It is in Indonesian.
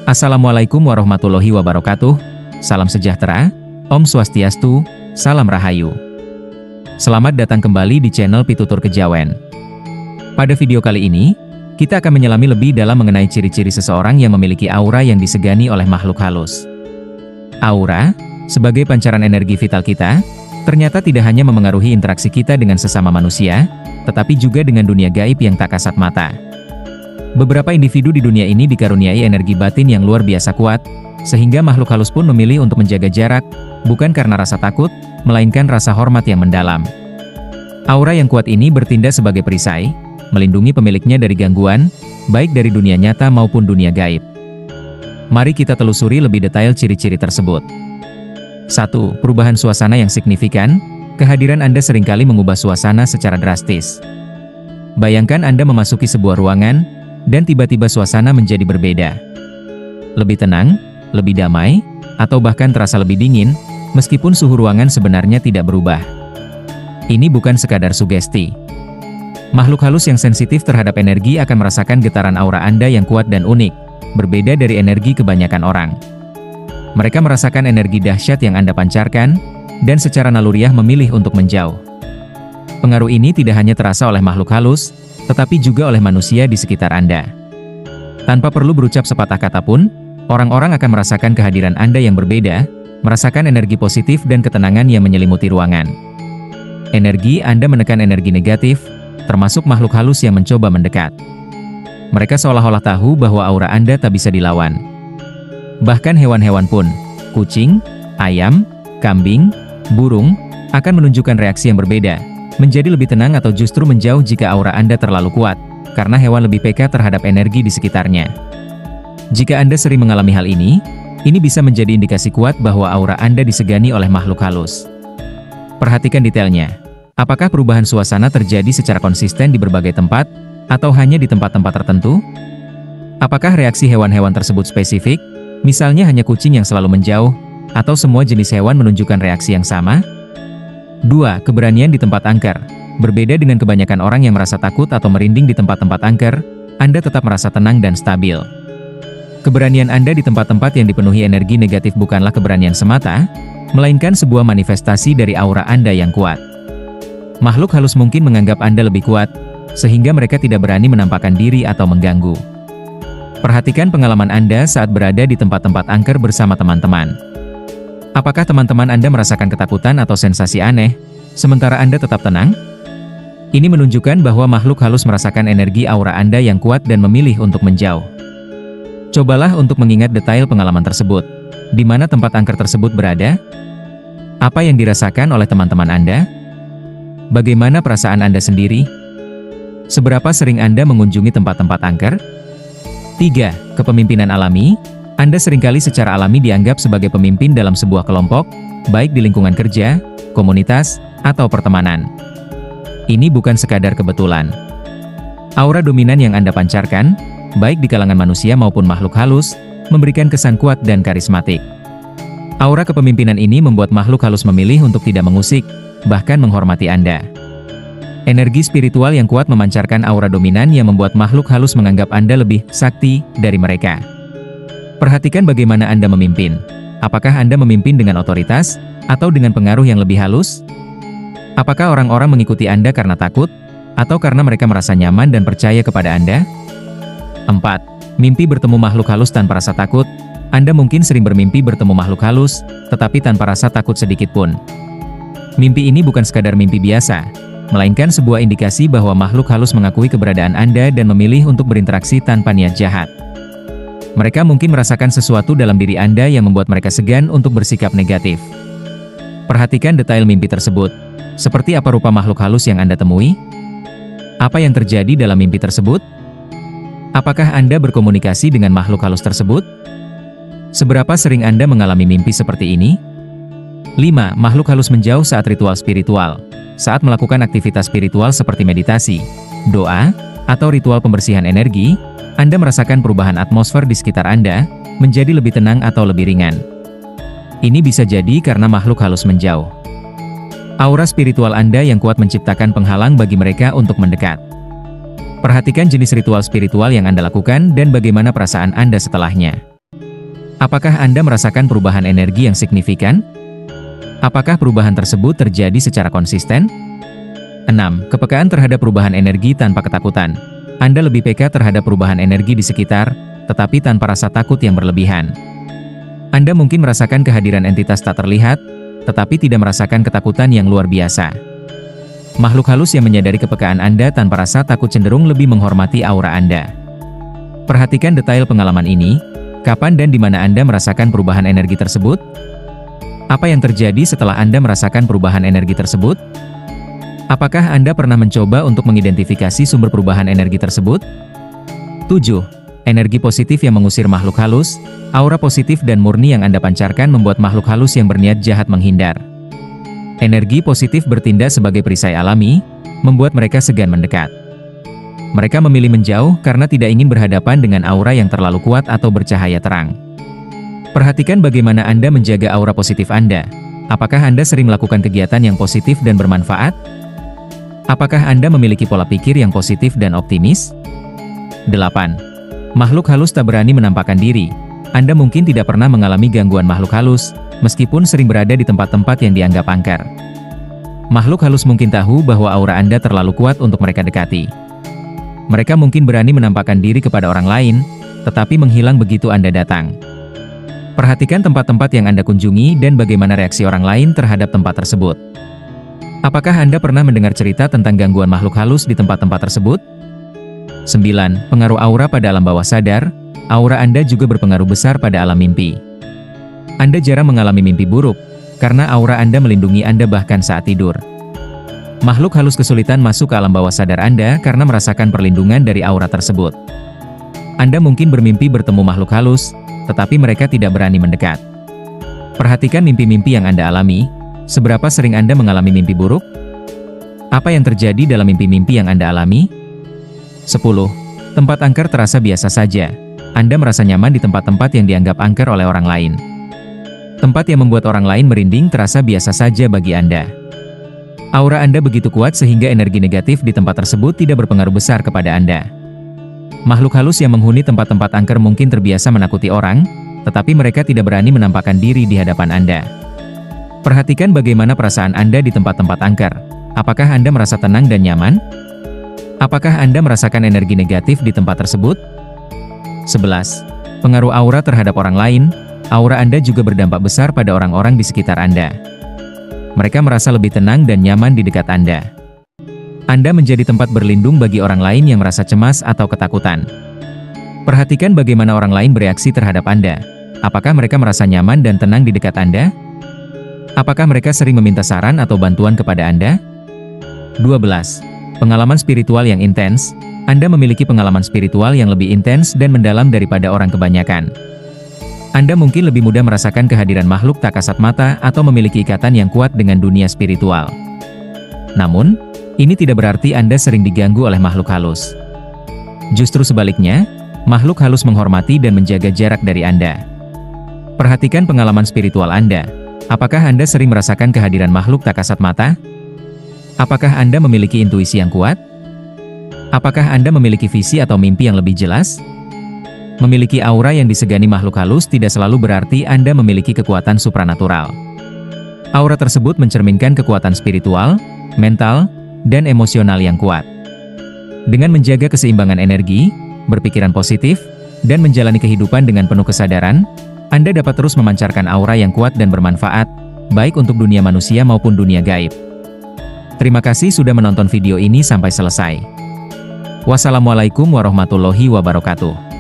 Assalamualaikum warahmatullahi wabarakatuh. Salam sejahtera, Om Swastiastu, Salam Rahayu. Selamat datang kembali di channel Pitutur Kejawen. Pada video kali ini, kita akan menyelami lebih dalam mengenai ciri-ciri seseorang yang memiliki aura yang disegani oleh makhluk halus. Aura, sebagai pancaran energi vital kita, ternyata tidak hanya memengaruhi interaksi kita dengan sesama manusia, tetapi juga dengan dunia gaib yang tak kasat mata. Beberapa individu di dunia ini dikaruniai energi batin yang luar biasa kuat, sehingga makhluk halus pun memilih untuk menjaga jarak, bukan karena rasa takut, melainkan rasa hormat yang mendalam. Aura yang kuat ini bertindak sebagai perisai, melindungi pemiliknya dari gangguan, baik dari dunia nyata maupun dunia gaib. Mari kita telusuri lebih detail ciri-ciri tersebut. 1. Perubahan suasana yang signifikan. Kehadiran Anda seringkali mengubah suasana secara drastis. Bayangkan Anda memasuki sebuah ruangan, dan tiba-tiba suasana menjadi berbeda. Lebih tenang, lebih damai, atau bahkan terasa lebih dingin, meskipun suhu ruangan sebenarnya tidak berubah. Ini bukan sekadar sugesti. Makhluk halus yang sensitif terhadap energi akan merasakan getaran aura Anda yang kuat dan unik, berbeda dari energi kebanyakan orang. Mereka merasakan energi dahsyat yang Anda pancarkan, dan secara naluriah memilih untuk menjauh. Pengaruh ini tidak hanya terasa oleh makhluk halus, tetapi juga oleh manusia di sekitar Anda. Tanpa perlu berucap sepatah kata pun, orang-orang akan merasakan kehadiran Anda yang berbeda, merasakan energi positif dan ketenangan yang menyelimuti ruangan. Energi Anda menekan energi negatif, termasuk makhluk halus yang mencoba mendekat. Mereka seolah-olah tahu bahwa aura Anda tak bisa dilawan. Bahkan hewan-hewan pun, kucing, ayam, kambing, burung, akan menunjukkan reaksi yang berbeda, menjadi lebih tenang atau justru menjauh jika aura Anda terlalu kuat, karena hewan lebih peka terhadap energi di sekitarnya. Jika Anda sering mengalami hal ini bisa menjadi indikasi kuat bahwa aura Anda disegani oleh makhluk halus. Perhatikan detailnya. Apakah perubahan suasana terjadi secara konsisten di berbagai tempat, atau hanya di tempat-tempat tertentu? Apakah reaksi hewan-hewan tersebut spesifik, misalnya hanya kucing yang selalu menjauh, atau semua jenis hewan menunjukkan reaksi yang sama? 2. Keberanian di tempat angker. Berbeda dengan kebanyakan orang yang merasa takut atau merinding di tempat-tempat angker, Anda tetap merasa tenang dan stabil. Keberanian Anda di tempat-tempat yang dipenuhi energi negatif bukanlah keberanian semata, melainkan sebuah manifestasi dari aura Anda yang kuat. Makhluk halus mungkin menganggap Anda lebih kuat, sehingga mereka tidak berani menampakkan diri atau mengganggu. Perhatikan pengalaman Anda saat berada di tempat-tempat angker bersama teman-teman. Apakah teman-teman Anda merasakan ketakutan atau sensasi aneh, sementara Anda tetap tenang? Ini menunjukkan bahwa makhluk halus merasakan energi aura Anda yang kuat dan memilih untuk menjauh. Cobalah untuk mengingat detail pengalaman tersebut. Di mana tempat angker tersebut berada? Apa yang dirasakan oleh teman-teman Anda? Bagaimana perasaan Anda sendiri? Seberapa sering Anda mengunjungi tempat-tempat angker? 3. Kepemimpinan alami. Anda seringkali secara alami dianggap sebagai pemimpin dalam sebuah kelompok, baik di lingkungan kerja, komunitas, atau pertemanan. Ini bukan sekadar kebetulan. Aura dominan yang Anda pancarkan, baik di kalangan manusia maupun makhluk halus, memberikan kesan kuat dan karismatik. Aura kepemimpinan ini membuat makhluk halus memilih untuk tidak mengusik, bahkan menghormati Anda. Energi spiritual yang kuat memancarkan aura dominan yang membuat makhluk halus menganggap Anda lebih sakti dari mereka. Perhatikan bagaimana Anda memimpin. Apakah Anda memimpin dengan otoritas, atau dengan pengaruh yang lebih halus? Apakah orang-orang mengikuti Anda karena takut, atau karena mereka merasa nyaman dan percaya kepada Anda? 4. Mimpi bertemu makhluk halus tanpa rasa takut. Anda mungkin sering bermimpi bertemu makhluk halus, tetapi tanpa rasa takut sedikit pun. Mimpi ini bukan sekadar mimpi biasa, melainkan sebuah indikasi bahwa makhluk halus mengakui keberadaan Anda dan memilih untuk berinteraksi tanpa niat jahat. Mereka mungkin merasakan sesuatu dalam diri Anda yang membuat mereka segan untuk bersikap negatif. Perhatikan detail mimpi tersebut. Seperti apa rupa makhluk halus yang Anda temui? Apa yang terjadi dalam mimpi tersebut? Apakah Anda berkomunikasi dengan makhluk halus tersebut? Seberapa sering Anda mengalami mimpi seperti ini? 5. Makhluk halus menjauh saat ritual spiritual. Saat melakukan aktivitas spiritual seperti meditasi, doa, atau ritual pembersihan energi, Anda merasakan perubahan atmosfer di sekitar Anda, menjadi lebih tenang atau lebih ringan. Ini bisa jadi karena makhluk halus menjauh. Aura spiritual Anda yang kuat menciptakan penghalang bagi mereka untuk mendekat. Perhatikan jenis ritual spiritual yang Anda lakukan dan bagaimana perasaan Anda setelahnya. Apakah Anda merasakan perubahan energi yang signifikan? Apakah perubahan tersebut terjadi secara konsisten? 6. Kepekaan terhadap perubahan energi tanpa ketakutan. Anda lebih peka terhadap perubahan energi di sekitar, tetapi tanpa rasa takut yang berlebihan. Anda mungkin merasakan kehadiran entitas tak terlihat, tetapi tidak merasakan ketakutan yang luar biasa. Makhluk halus yang menyadari kepekaan Anda tanpa rasa takut cenderung lebih menghormati aura Anda. Perhatikan detail pengalaman ini. Kapan dan di mana Anda merasakan perubahan energi tersebut? Apa yang terjadi setelah Anda merasakan perubahan energi tersebut? Apakah Anda pernah mencoba untuk mengidentifikasi sumber perubahan energi tersebut? 7. Energi positif yang mengusir makhluk halus. Aura positif dan murni yang Anda pancarkan membuat makhluk halus yang berniat jahat menghindar. Energi positif bertindak sebagai perisai alami, membuat mereka segan mendekat. Mereka memilih menjauh karena tidak ingin berhadapan dengan aura yang terlalu kuat atau bercahaya terang. Perhatikan bagaimana Anda menjaga aura positif Anda. Apakah Anda sering melakukan kegiatan yang positif dan bermanfaat? Apakah Anda memiliki pola pikir yang positif dan optimis? 8. Makhluk halus tak berani menampakkan diri. Anda mungkin tidak pernah mengalami gangguan makhluk halus, meskipun sering berada di tempat-tempat yang dianggap angker. Makhluk halus mungkin tahu bahwa aura Anda terlalu kuat untuk mereka dekati. Mereka mungkin berani menampakkan diri kepada orang lain, tetapi menghilang begitu Anda datang. Perhatikan tempat-tempat yang Anda kunjungi dan bagaimana reaksi orang lain terhadap tempat tersebut. Apakah Anda pernah mendengar cerita tentang gangguan makhluk halus di tempat-tempat tersebut? 9. Pengaruh aura pada alam bawah sadar. Aura Anda juga berpengaruh besar pada alam mimpi. Anda jarang mengalami mimpi buruk, karena aura Anda melindungi Anda bahkan saat tidur. Makhluk halus kesulitan masuk ke alam bawah sadar Anda karena merasakan perlindungan dari aura tersebut. Anda mungkin bermimpi bertemu makhluk halus, tetapi mereka tidak berani mendekat. Perhatikan mimpi-mimpi yang Anda alami. Seberapa sering Anda mengalami mimpi buruk? Apa yang terjadi dalam mimpi-mimpi yang Anda alami? 10. Tempat angker terasa biasa saja. Anda merasa nyaman di tempat-tempat yang dianggap angker oleh orang lain. Tempat yang membuat orang lain merinding terasa biasa saja bagi Anda. Aura Anda begitu kuat sehingga energi negatif di tempat tersebut tidak berpengaruh besar kepada Anda. Makhluk halus yang menghuni tempat-tempat angker mungkin terbiasa menakuti orang, tetapi mereka tidak berani menampakkan diri di hadapan Anda. Perhatikan bagaimana perasaan Anda di tempat-tempat angker. Apakah Anda merasa tenang dan nyaman? Apakah Anda merasakan energi negatif di tempat tersebut? 11. Pengaruh aura terhadap orang lain. Aura Anda juga berdampak besar pada orang-orang di sekitar Anda. Mereka merasa lebih tenang dan nyaman di dekat Anda. Anda menjadi tempat berlindung bagi orang lain yang merasa cemas atau ketakutan. Perhatikan bagaimana orang lain bereaksi terhadap Anda. Apakah mereka merasa nyaman dan tenang di dekat Anda? Apakah mereka sering meminta saran atau bantuan kepada Anda? 12. Pengalaman spiritual yang intens. Anda memiliki pengalaman spiritual yang lebih intens dan mendalam daripada orang kebanyakan. Anda mungkin lebih mudah merasakan kehadiran makhluk tak kasat mata atau memiliki ikatan yang kuat dengan dunia spiritual. Namun, ini tidak berarti Anda sering diganggu oleh makhluk halus. Justru sebaliknya, makhluk halus menghormati dan menjaga jarak dari Anda. Perhatikan pengalaman spiritual Anda. Apakah Anda sering merasakan kehadiran makhluk tak kasat mata? Apakah Anda memiliki intuisi yang kuat? Apakah Anda memiliki visi atau mimpi yang lebih jelas? Memiliki aura yang disegani makhluk halus tidak selalu berarti Anda memiliki kekuatan supranatural. Aura tersebut mencerminkan kekuatan spiritual, mental, dan emosional yang kuat. Dengan menjaga keseimbangan energi, berpikiran positif, dan menjalani kehidupan dengan penuh kesadaran, Anda dapat terus memancarkan aura yang kuat dan bermanfaat, baik untuk dunia manusia maupun dunia gaib. Terima kasih sudah menonton video ini sampai selesai. Wassalamualaikum warahmatullahi wabarakatuh.